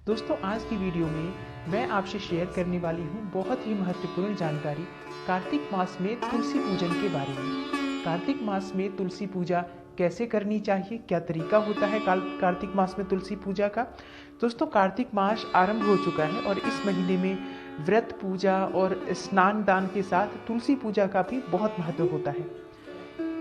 दोस्तों आज की वीडियो में मैं आपसे शेयर करने वाली हूँ बहुत ही महत्वपूर्ण जानकारी कार्तिक मास में तुलसी पूजन के बारे में। कार्तिक मास में तुलसी पूजा कैसे करनी चाहिए, क्या तरीका होता है कार्तिक मास में तुलसी पूजा का। दोस्तों कार्तिक मास आरंभ हो चुका है और इस महीने में व्रत पूजा और स्नान दान के साथ तुलसी पूजा का भी बहुत महत्व होता है।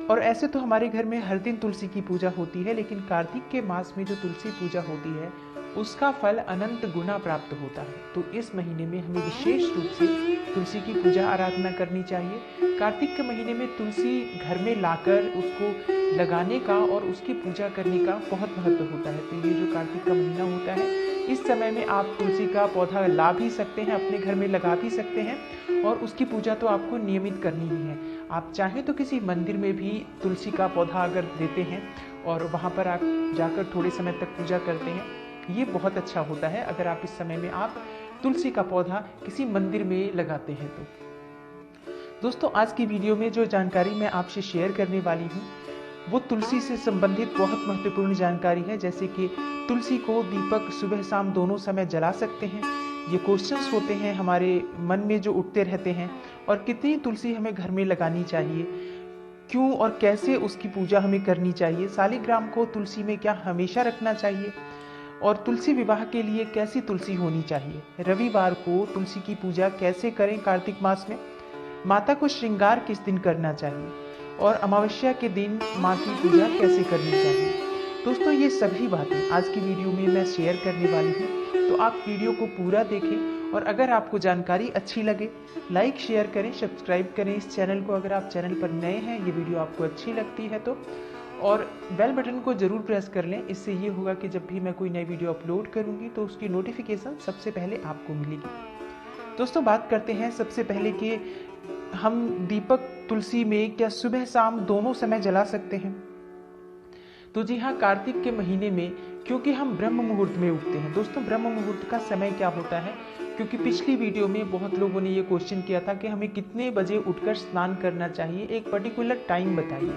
और ऐसे तो हमारे घर में हर दिन तुलसी की पूजा होती है, लेकिन कार्तिक के मास में जो तुलसी पूजा होती है उसका फल अनंत गुना प्राप्त होता है। तो इस महीने में हमें विशेष रूप से तुलसी की पूजा आराधना करनी चाहिए। कार्तिक के महीने में तुलसी घर में लाकर उसको लगाने का और उसकी पूजा करने का बहुत महत्व होता है। तो ये जो कार्तिक का महीना होता है, इस समय में आप तुलसी का पौधा ला भी सकते हैं, अपने घर में लगा भी सकते हैं और उसकी पूजा तो आपको नियमित करनी ही है। आप चाहें तो किसी मंदिर में भी तुलसी का पौधा अगर देते हैं और वहाँ पर आप जाकर थोड़े समय तक पूजा करते हैं, ये बहुत अच्छा होता है अगर आप इस समय में आप तुलसी का पौधा किसी मंदिर में लगाते हैं तो। दोस्तों आज की वीडियो में जो जानकारी मैं आपसे शेयर करने वाली हूँ वो तुलसी से संबंधित बहुत महत्वपूर्ण जानकारी है। जैसे कि तुलसी को दीपक सुबह शाम दोनों समय जला सकते हैं, ये क्वेश्चंस होते हैं हमारे मन में जो उठते रहते हैं। और कितनी तुलसी हमें घर में लगानी चाहिए, क्यों और कैसे उसकी पूजा हमें करनी चाहिए, शालिग्राम को तुलसी में क्या हमेशा रखना चाहिए और तुलसी विवाह के लिए कैसी तुलसी होनी चाहिए, रविवार को तुलसी की पूजा कैसे करें कार्तिक मास में, माता को श्रृंगार किस दिन करना चाहिए और अमावस्या के दिन माँ की पूजा कैसे करनी चाहिए। दोस्तों ये सभी बातें आज की वीडियो में मैं शेयर करने वाली हूँ, तो आप वीडियो को पूरा देखें और अगर आपको जानकारी अच्छी लगे लाइक शेयर करें, सब्सक्राइब करें इस चैनल को अगर आप चैनल पर नए हैं, ये वीडियो आपको अच्छी लगती है तो, और बेल बटन को जरूर प्रेस कर लें। इससे ये होगा कि जब भी मैं कोई नई वीडियो अपलोड करूंगी तो उसकी नोटिफिकेशन सबसे पहले आपको मिलेगी। दोस्तों बात करते हैं सबसे पहले कि हम दीपक तुलसी में क्या सुबह शाम दोनों समय जला सकते हैं। तो जी हाँ, कार्तिक के महीने में क्योंकि हम ब्रह्म मुहूर्त में उठते हैं। दोस्तों ब्रह्म मुहूर्त का समय क्या होता है, क्योंकि पिछली वीडियो में बहुत लोगों ने ये क्वेश्चन किया था कि हमें कितने बजे उठकर स्नान करना चाहिए, एक पर्टिकुलर टाइम बताइए।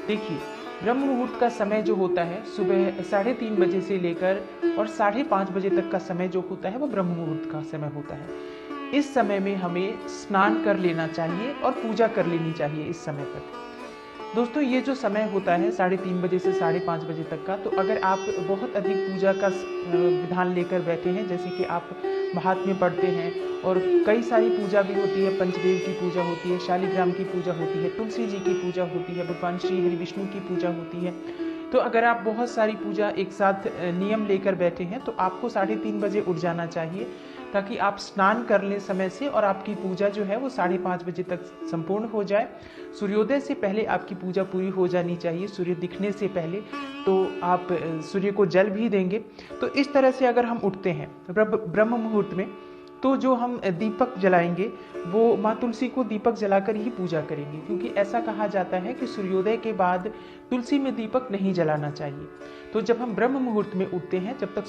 देखिए ब्रह्म मुहूर्त का समय जो होता है सुबह 3:30 बजे से लेकर और 5:30 बजे तक का समय जो होता है वो ब्रह्म मुहूर्त का समय होता है। इस समय में हमें स्नान कर लेना चाहिए और पूजा कर लेनी चाहिए इस समय पर। दोस्तों ये जो समय होता है 3:30 बजे से 5:30 बजे तक का, तो अगर आप बहुत अधिक पूजा का विधान लेकर बैठे हैं, जैसे कि आप महात्म्य पढ़ते हैं और कई सारी पूजा भी होती है, पंचदेव की पूजा होती है, शालिग्राम की पूजा होती है, तुलसी जी की पूजा होती है, भगवान श्री हरि विष्णु की पूजा होती है, तो अगर आप बहुत सारी पूजा एक साथ नियम लेकर बैठे हैं तो आपको 3:30 बजे उठ जाना चाहिए ताकि आप स्नान कर लें समय से और आपकी पूजा जो है वो 5:30 बजे तक संपूर्ण हो जाए। सूर्योदय से पहले आपकी पूजा पूरी हो जानी चाहिए, सूर्य दिखने से पहले, तो आप सूर्य को जल भी देंगे। तो इस तरह से अगर हम उठते हैं ब्रह्म मुहूर्त में, तो जो हम दीपक जलाएंगे वो माँ तुलसी को दीपक जलाकर ही पूजा करेंगे, क्योंकि ऐसा कहा जाता है कि सूर्योदय के बाद तुलसी में दीपक नहीं जलाना चाहिए। तो जब हम ब्रह्म मुहूर्त में उठते हैं, जब तक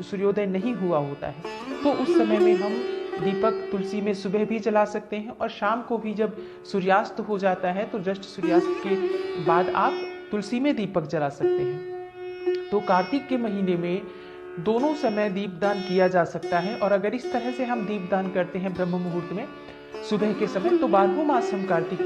सूर्योदय नहीं हुआ होता है, तो उस समय में हम दीपक तुलसी में सुबह भी जला सकते हैं और शाम को भी जब सूर्यास्त हो जाता है तो जस्ट सूर्यास्त के बाद आप तुलसी में दीपक जला सकते हैं। तो कार्तिक के महीने में दोनों समय दीपदान किया जा सकता है और अगर इस तरह से हम दीपदान करते हैं ब्रह्म मुहूर्त में सुबह के समय, तो 12 मास हम कार्तिक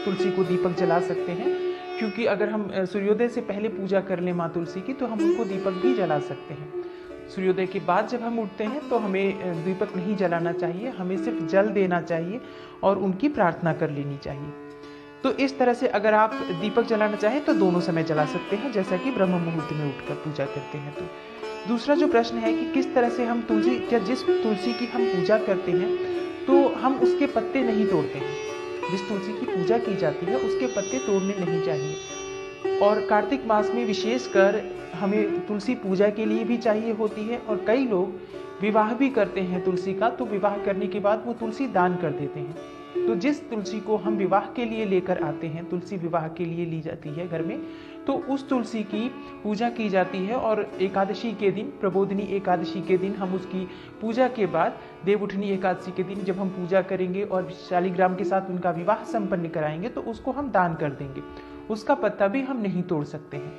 तुलसी को दीपक जला सकते हैं। क्योंकि अगर हम सूर्योदय से पहले पूजा कर लें माँ तुलसी की तो हम उनको दीपक भी जला सकते हैं। सूर्योदय के बाद जब हम उठते हैं तो हमें दीपक नहीं जलाना चाहिए, हमें सिर्फ जल देना चाहिए और उनकी प्रार्थना कर लेनी चाहिए। तो इस तरह से अगर आप दीपक जलाना चाहें तो दोनों समय जला सकते हैं, जैसा कि ब्रह्म मुहूर्त में उठकर पूजा करते हैं। तो दूसरा जो प्रश्न है कि किस तरह से हम तुलसी, क्या जिस तुलसी की हम पूजा करते हैं तो हम उसके पत्ते नहीं तोड़ते हैं। जिस तुलसी की पूजा की जाती है उसके पत्ते तोड़ने नहीं चाहिए। और कार्तिक मास में विशेषकर हमें तुलसी पूजा के लिए भी चाहिए होती है और कई लोग विवाह भी करते हैं तुलसी का, तो विवाह करने के बाद वो तुलसी दान कर देते हैं। तो जिस तुलसी को हम विवाह के लिए लेकर आते हैं, तुलसी विवाह के लिए ली जाती है घर में, तो उस तुलसी की पूजा की जाती है और एकादशी के दिन, प्रबोधिनी एकादशी के दिन हम उसकी पूजा के बाद देवउठनी एकादशी के दिन जब हम पूजा करेंगे और शालिग्राम के साथ उनका विवाह संपन्न कराएंगे तो उसको हम दान कर देंगे, उसका पत्ता भी हम नहीं तोड़ सकते हैं।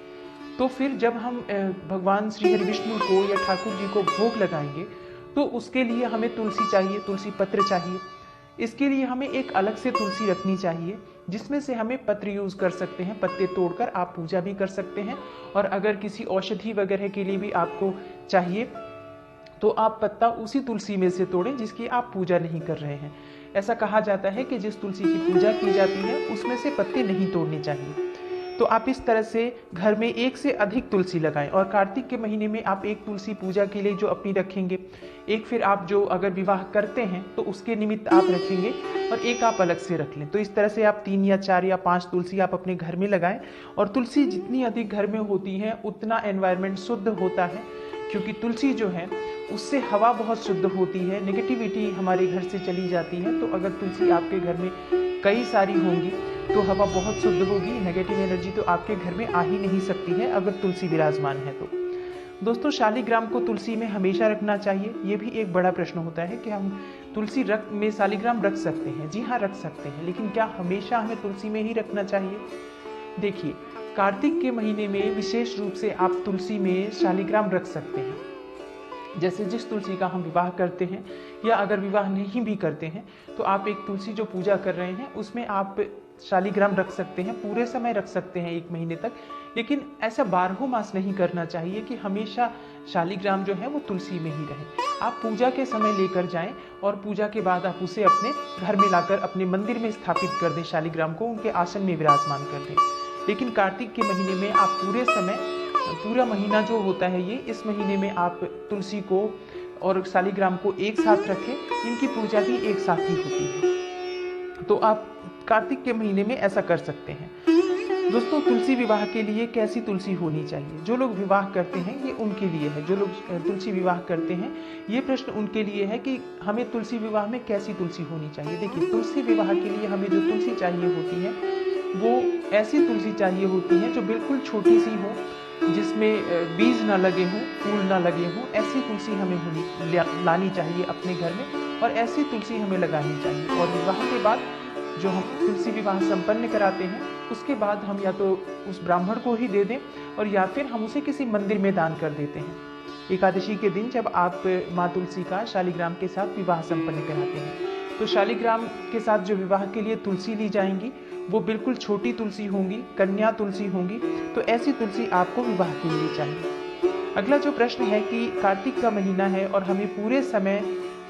तो फिर जब हम भगवान श्री हरि विष्णु को या ठाकुर जी को भोग लगाएंगे तो उसके लिए हमें तुलसी चाहिए, तुलसी पत्र चाहिए। इसके लिए हमें एक अलग से तुलसी रखनी चाहिए जिसमें से हमें पत्र यूज़ कर सकते हैं, पत्ते तोड़कर आप पूजा भी कर सकते हैं। और अगर किसी औषधि वगैरह के लिए भी आपको चाहिए तो आप पत्ता उसी तुलसी में से तोड़ें जिसकी आप पूजा नहीं कर रहे हैं। ऐसा कहा जाता है कि जिस तुलसी की पूजा की जाती है उसमें से पत्ते नहीं तोड़ने चाहिए। तो आप इस तरह से घर में एक से अधिक तुलसी लगाएं। और कार्तिक के महीने में आप एक तुलसी पूजा के लिए जो अपनी रखेंगे, एक फिर आप जो अगर विवाह करते हैं तो उसके निमित्त आप रखेंगे और एक आप अलग से रख लें। तो इस तरह से आप 3 या 4 या 5 तुलसी आप अपने घर में लगाएं। और तुलसी जितनी अधिक घर में होती है उतना एनवायरनमेंट शुद्ध होता है, क्योंकि तुलसी जो है उससे हवा बहुत शुद्ध होती है, नेगेटिविटी हमारे घर से चली जाती है। तो अगर तुलसी आपके घर में कई सारी होंगी तो हवा बहुत शुद्ध होगी, नेगेटिव एनर्जी तो आपके घर में आ ही नहीं सकती है अगर तुलसी विराजमान है तो। दोस्तों, शालिग्राम को तुलसी में हमेशा रखना चाहिए। ये भी एक बड़ा प्रश्न होता है कि हम तुलसी में शालिग्राम रख सकते हैं। जी हाँ, रख सकते हैं, लेकिन क्या हमेशा हमें तुलसी में ही रखना चाहिए? देखिए, कार्तिक के महीने में विशेष रूप से आप तुलसी में शालिग्राम रख सकते हैं। जैसे जिस तुलसी का हम विवाह करते हैं या अगर विवाह नहीं भी करते हैं तो आप एक तुलसी जो पूजा कर रहे हैं उसमें आप शालिग्राम रख सकते हैं, पूरे समय रख सकते हैं 1 महीने तक। लेकिन ऐसा 12 मास नहीं करना चाहिए कि हमेशा शालिग्राम जो है वो तुलसी में ही रहे। आप पूजा के समय लेकर जाएं और पूजा के बाद आप उसे अपने घर में लाकर अपने मंदिर में स्थापित कर दें, शालिग्राम को उनके आसन में विराजमान कर दें। लेकिन कार्तिक के महीने में आप पूरे समय, पूरा महीना जो होता है ये, इस महीने में आप तुलसी को और शालिग्राम को एक साथ रखें। इनकी पूजा भी एक साथ ही होती है। तो आप कार्तिक के महीने में ऐसा कर सकते हैं। दोस्तों, तुलसी विवाह के लिए कैसी तुलसी होनी चाहिए? जो लोग विवाह करते हैं ये उनके लिए है। जो लोग तुलसी विवाह करते हैं ये प्रश्न उनके लिए है कि हमें तुलसी विवाह में कैसी तुलसी होनी चाहिए। देखिए, तुलसी विवाह के लिए हमें जो तुलसी चाहिए होती है वो ऐसी तुलसी चाहिए होती है जो बिल्कुल छोटी सी हो, जिसमें बीज ना लगे हों, फूल ना लगे हों। ऐसी तुलसी हमें लानी चाहिए अपने घर में और ऐसी तुलसी हमें लगानी चाहिए। और विवाह के बाद जो हम तुलसी विवाह संपन्न कराते हैं उसके बाद हम या तो उस ब्राह्मण को ही दे दें और या फिर हम उसे किसी मंदिर में दान कर देते हैं। एकादशी के दिन जब आप माँ तुलसी का शालिग्राम के साथ विवाह संपन्न कराते हैं तो शालिग्राम के साथ जो विवाह के लिए तुलसी ली जाएंगी वो बिल्कुल छोटी तुलसी होंगी, कन्या तुलसी होंगी। तो ऐसी तुलसी आपको विवाह के लिए चाहिए। अगला जो प्रश्न है कि कार्तिक का महीना है और हमें पूरे समय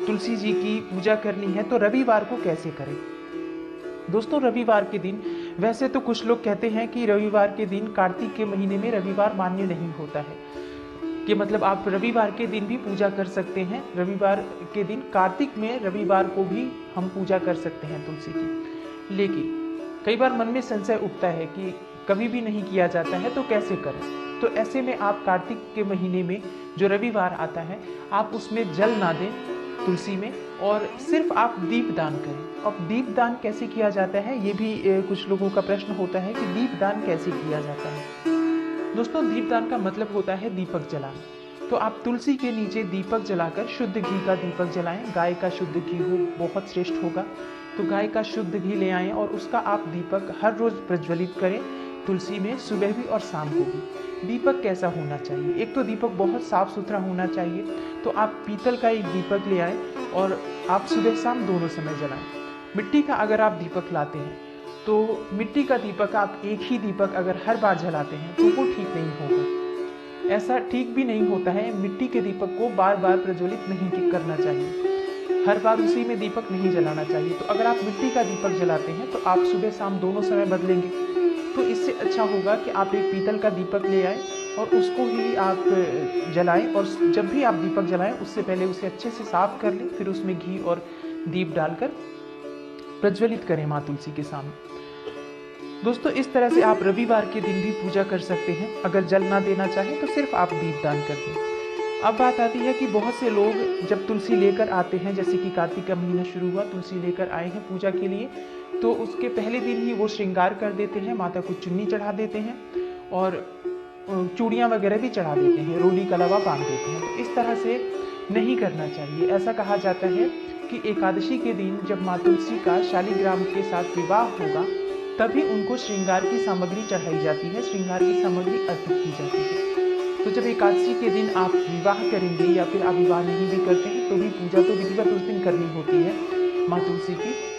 तुलसी जी की पूजा करनी है तो रविवार को कैसे करें? दोस्तों, रविवार के दिन, वैसे तो कुछ लोग कहते हैं कि रविवार के दिन कार्तिक के महीने में रविवार मान्य नहीं होता है, कि मतलब आप रविवार के दिन भी पूजा कर सकते हैं। रविवार के दिन, कार्तिक में रविवार को भी हम पूजा कर सकते हैं तुलसी की। लेकिन कई बार मन में संशय उठता है कि कभी भी नहीं किया जाता है तो कैसे करें? तो ऐसे में आप कार्तिक के महीने में जो रविवार आता है आप उसमें जल ना दें तुलसी में और सिर्फ आप दीपदान करें। अब दीपदान कैसे किया जाता है ये भी कुछ लोगों का प्रश्न होता है कि दीपदान कैसे किया जाता है। दोस्तों, दीपदान का मतलब होता है दीपक जलाना। तो आप तुलसी के नीचे दीपक जलाकर शुद्ध घी का दीपक जलाएं। गाय का शुद्ध घी हो बहुत श्रेष्ठ होगा। तो गाय का शुद्ध घी ले आएं और उसका आप दीपक हर रोज प्रज्वलित करें तुलसी में, सुबह भी और शाम को भी। दीपक कैसा होना चाहिए? एक तो दीपक बहुत साफ सुथरा होना चाहिए। तो आप पीतल का एक दीपक ले आएं और आप सुबह शाम दोनों समय जलाएं। मिट्टी का अगर आप दीपक लाते हैं तो मिट्टी का दीपक आप एक ही दीपक अगर हर बार जलाते हैं तो वो ठीक नहीं होगा। ऐसा ठीक भी नहीं होता है। मिट्टी के दीपक को बार बार प्रज्वलित नहीं करना चाहिए, हर बार उसी में दीपक नहीं जलाना चाहिए। तो अगर आप मिट्टी का दीपक जलाते हैं तो आप सुबह शाम दोनों समय बदलेंगे। तो इससे अच्छा होगा कि आप एक पीतल का दीपक ले आए और उसको ही आप जलाएं। और जब भी आप दीपक जलाएं उससे पहले उसे अच्छे से साफ कर लें, फिर उसमें घी और दीप डालकर प्रज्वलित करें माँ तुलसी के सामने। दोस्तों, इस तरह से आप रविवार के दिन भी पूजा कर सकते हैं। अगर जल ना देना चाहें तो सिर्फ आप दीपदान कर दें। अब बात आती है कि बहुत से लोग जब तुलसी लेकर आते हैं, जैसे कि कार्तिक का महीना शुरू हुआ, तुलसी लेकर आए हैं पूजा के लिए, तो उसके पहले दिन ही वो श्रृंगार कर देते हैं, माता को चुन्नी चढ़ा देते हैं और चूड़ियाँ वगैरह भी चढ़ा देते हैं, रोली कलावा बांध देते हैं। तो इस तरह से नहीं करना चाहिए। ऐसा कहा जाता है कि एकादशी के दिन जब माँ तुलसी का शालिग्राम के साथ विवाह होगा तभी उनको श्रृंगार की सामग्री चढ़ाई जाती है, श्रृंगार की सामग्री अर्पित की जाती है। तो जब एकादशी के दिन आप विवाह करेंगे या फिर आप विवाह नहीं भी करते हैं तो भी पूजा तो विधिवत उस दिन करनी होती है माँ तुलसी की।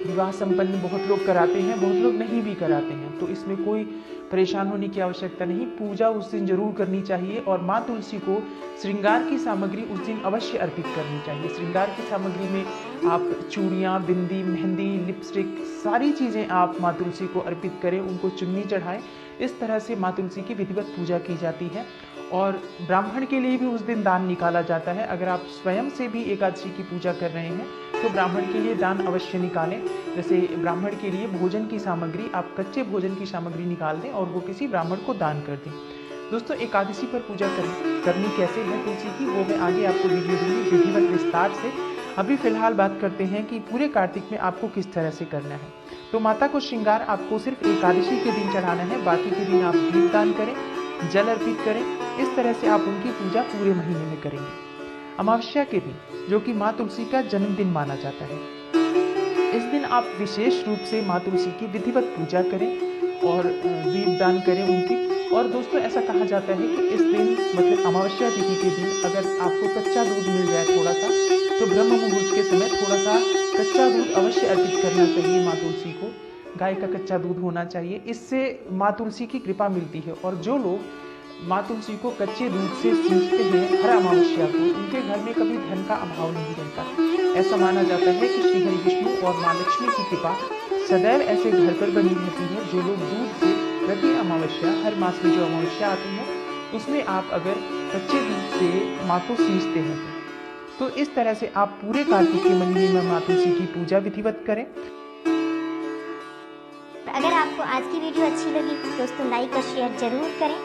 विवाह संपन्न बहुत लोग कराते हैं, बहुत लोग नहीं भी कराते हैं, तो इसमें कोई परेशान होने की आवश्यकता नहीं। पूजा उस दिन जरूर करनी चाहिए और माँ तुलसी को श्रृंगार की सामग्री उस दिन अवश्य अर्पित करनी चाहिए। श्रृंगार की सामग्री में आप चूड़ियाँ, बिंदी, मेहंदी, लिपस्टिक, सारी चीज़ें आप माँ तुलसी को अर्पित करें, उनको चुन्नी चढ़ाएं। इस तरह से माँ तुलसी की विधिवत पूजा की जाती है। और ब्राह्मण के लिए भी उस दिन दान निकाला जाता है। अगर आप स्वयं से भी एकादशी की पूजा कर रहे हैं तो ब्राह्मण के लिए दान अवश्य निकालें। जैसे ब्राह्मण के लिए भोजन की सामग्री, आप कच्चे भोजन की सामग्री निकाल दें और वो किसी ब्राह्मण को दान कर दें। दोस्तों, एकादशी पर पूजा करनी कैसे है तुलसी की, वो मैं आगे आपको वीडियो दूंगी विधिवत विस्तार से। अभी फिलहाल बात करते हैं कि पूरे कार्तिक में आपको किस तरह से करना है। तो माता को श्रृंगार आपको सिर्फ एकादशी के दिन चढ़ाना है, बाकी के दिन आप दीपदान करें, जल अर्पित करें। इस तरह से आप उनकी पूजा पूरे महीने में करेंगे। अमावस्या के दिन, जो कि माँ तुलसी का जन्मदिन माना जाता है, इस दिन आप विशेष रूप से माँ तुलसी की विधिवत पूजा करें और दीपदान करें उनकी। और दोस्तों, ऐसा कहा जाता है कि इस दिन मतलब अमावस्या तिथि के दिन अगर आपको कच्चा दूध मिल जाए थोड़ा सा, तो ब्रह्म मुहूर्त के समय थोड़ा सा कच्चा दूध अवश्य अर्पित करना चाहिए माँ तुलसी को। गाय का कच्चा दूध होना चाहिए, इससे माँ तुलसी की कृपा मिलती है। और जो लोग माँ तुलसी को कच्चे दूध से सींचते हैं हर अमावस्या को, उनके घर में कभी धन का अभाव नहीं रहता। ऐसा माना जाता है कि श्री हरि विष्णु और माँ लक्ष्मी की कृपा सदैव ऐसे घर पर बनी रहती है। जो लोग दूध से प्रति अमावस्या, हर मास में जो अमावस्या आती है उसमें आप अगर कच्चे दूध से माँ को सींचते हैं तो इस तरह से आप पूरे कार्तिक के महीने में माँ तुलसी की पूजा विधिवत करें। अगर आपको आज की वीडियो अच्छी लगी दोस्तों, लाइक और शेयर जरूर करें